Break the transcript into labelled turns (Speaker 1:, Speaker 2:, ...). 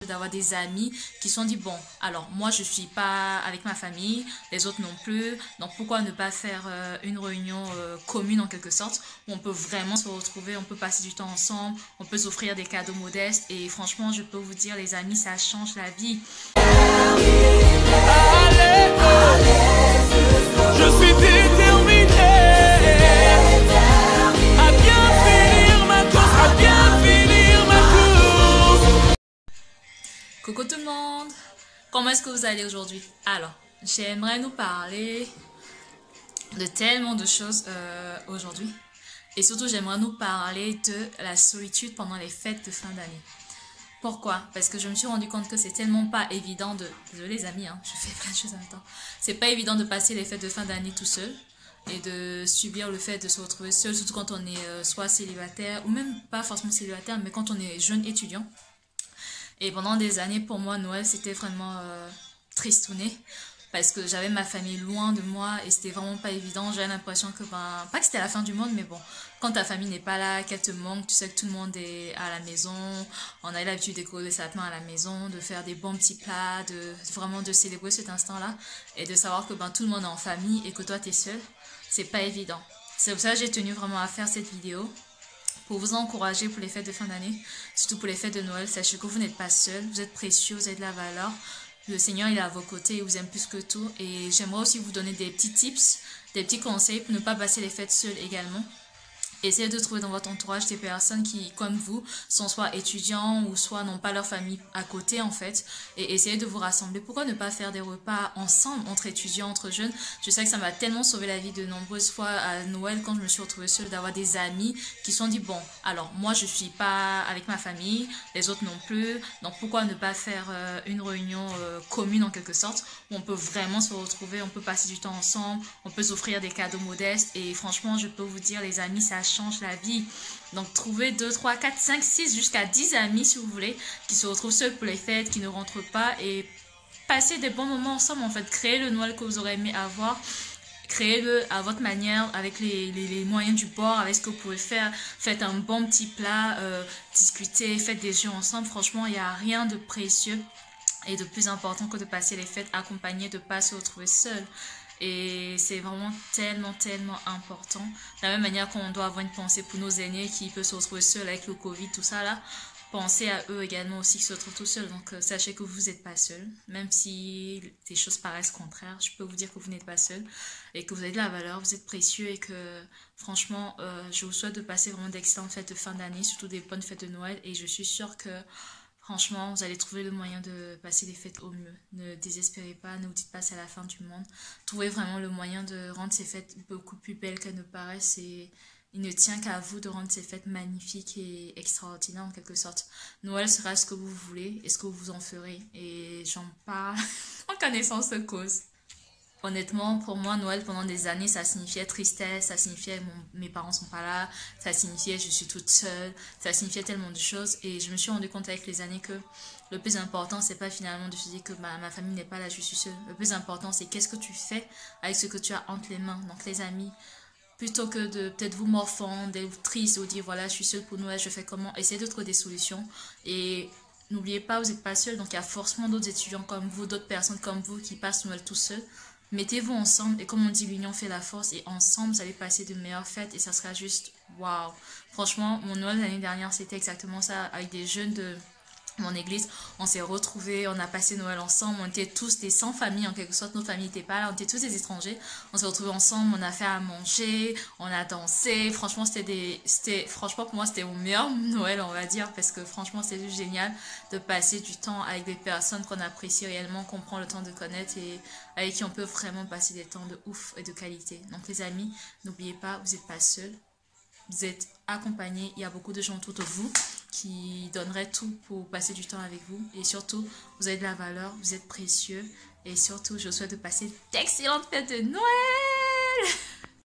Speaker 1: d'avoir des amis qui se sont dit, bon, alors moi je suis pas avec ma famille, les autres non plus, donc pourquoi ne pas faire une réunion commune en quelque sorte, où on peut vraiment se retrouver, on peut passer du temps ensemble, on peut s'offrir des cadeaux modestes, et franchement je peux vous dire les amis, ça change la vie.
Speaker 2: Je suis déterminé à bien finir ma course, à bien finir ma course.
Speaker 1: Coucou tout le monde, comment est-ce que vous allez aujourd'hui? Alors, j'aimerais nous parler de tellement de choses aujourd'hui. Et surtout, j'aimerais nous parler de la solitude pendant les fêtes de fin d'année. Pourquoi? Parce que je me suis rendu compte que c'est tellement pas évident de... Désolée les amis, hein, je fais plein de choses en même temps. C'est pas évident de passer les fêtes de fin d'année tout seul et de subir le fait de se retrouver seul, surtout quand on est soit célibataire ou même pas forcément célibataire, mais quand on est jeune étudiant. Et pendant des années, pour moi, Noël, c'était vraiment tristouné. Parce que j'avais ma famille loin de moi et c'était vraiment pas évident. J'avais l'impression que, pas que c'était la fin du monde, mais bon, quand ta famille n'est pas là, qu'elle te manque, tu sais que tout le monde est à la maison. On a l'habitude de décorer le sapin à la maison, de faire des bons petits plats, vraiment de célébrer cet instant-là. Et de savoir que tout le monde est en famille et que toi, t'es seul, c'est pas évident. C'est pour ça que j'ai tenu vraiment à faire cette vidéo. Pour vous encourager pour les fêtes de fin d'année, surtout pour les fêtes de Noël. Sachez que vous n'êtes pas seul, vous êtes précieux, vous avez de la valeur. Le Seigneur, il est à vos côtés, il vous aime plus que tout. Et j'aimerais aussi vous donner des petits tips, des petits conseils pour ne pas passer les fêtes seules également. Essayez de trouver dans votre entourage des personnes qui, comme vous, sont soit étudiants ou soit n'ont pas leur famille à côté en fait. Et essayez de vous rassembler. Pourquoi ne pas faire des repas ensemble entre étudiants, entre jeunes? Je sais que ça m'a tellement sauvé la vie de nombreuses fois à Noël quand je me suis retrouvée seule, d'avoir des amis qui se sont dit, bon, alors moi je suis pas avec ma famille, les autres non plus. Donc pourquoi ne pas faire une réunion commune en quelque sorte, où on peut vraiment se retrouver, on peut passer du temps ensemble, on peut s'offrir des cadeaux modestes. Et franchement, je peux vous dire les amis, ça change la vie. Donc trouvez 2, 3, 4, 5, 6 jusqu'à 10 amis si vous voulez, qui se retrouvent seuls pour les fêtes, qui ne rentrent pas, et passez des bons moments ensemble en fait. Créez le Noël que vous aurez aimé avoir, créez-le à votre manière, avec les moyens du bord, avec ce que vous pouvez faire. Faites un bon petit plat, discutez, faites des jeux ensemble. Franchement, il n'y a rien de précieux et de plus important que de passer les fêtes accompagné, de ne pas se retrouver seul. Et c'est vraiment tellement important. De la même manière qu'on doit avoir une pensée pour nos aînés qui peuvent se retrouver seuls avec le Covid, tout ça là. Pensez à eux également aussi qui se retrouvent tout seuls. Donc sachez que vous n'êtes pas seul. Même si des choses paraissent contraires, je peux vous dire que vous n'êtes pas seul. Et que vous avez de la valeur, vous êtes précieux. Et que franchement, je vous souhaite de passer vraiment d'excellentes fêtes de fin d'année. Surtout des bonnes fêtes de Noël. Et je suis sûre que... franchement, vous allez trouver le moyen de passer les fêtes au mieux. Ne désespérez pas, ne vous dites pas c'est la fin du monde. Trouvez vraiment le moyen de rendre ces fêtes beaucoup plus belles qu'elles ne paraissent. Et il ne tient qu'à vous de rendre ces fêtes magnifiques et extraordinaires en quelque sorte. Noël sera ce que vous voulez et ce que vous en ferez. Et j'en parle en connaissance de cause. Honnêtement, pour moi, Noël, pendant des années, ça signifiait tristesse, ça signifiait mes parents sont pas là, ça signifiait je suis toute seule, ça signifiait tellement de choses. Et je me suis rendu compte avec les années que le plus important, c'est pas finalement de se dire que ma famille n'est pas là, je suis seule. Le plus important, c'est qu'est-ce que tu fais avec ce que tu as entre les mains. Donc les amis, plutôt que de peut-être vous morfondre, d'être triste ou dire voilà, je suis seule pour Noël, je fais comment, essayez de trouver des solutions. Et n'oubliez pas, vous n'êtes pas seul, donc il y a forcément d'autres étudiants comme vous, d'autres personnes comme vous qui passent Noël tout seuls. Mettez-vous ensemble et comme on dit, l'union fait la force et ensemble, vous allez passer de meilleures fêtes et ça sera juste waouh. Franchement, mon Noël l'année dernière, c'était exactement ça avec des jeunes de mon église. On s'est retrouvés, on a passé Noël ensemble, on était tous des sans famille en quelque sorte, nos familles n'étaient pas là, on était tous des étrangers. On s'est retrouvés ensemble, on a fait à manger, on a dansé. Franchement, franchement pour moi, c'était mon meilleur Noël, on va dire, parce que franchement, c'était juste génial de passer du temps avec des personnes qu'on apprécie réellement, qu'on prend le temps de connaître et avec qui on peut vraiment passer des temps de ouf et de qualité. Donc les amis, n'oubliez pas, vous n'êtes pas seuls. Vous êtes accompagnés, il y a beaucoup de gens autour de vous qui donneraient tout pour passer du temps avec vous. Et surtout, vous avez de la valeur, vous êtes précieux. Et surtout, je vous souhaite de passer d'excellentes fêtes de Noël!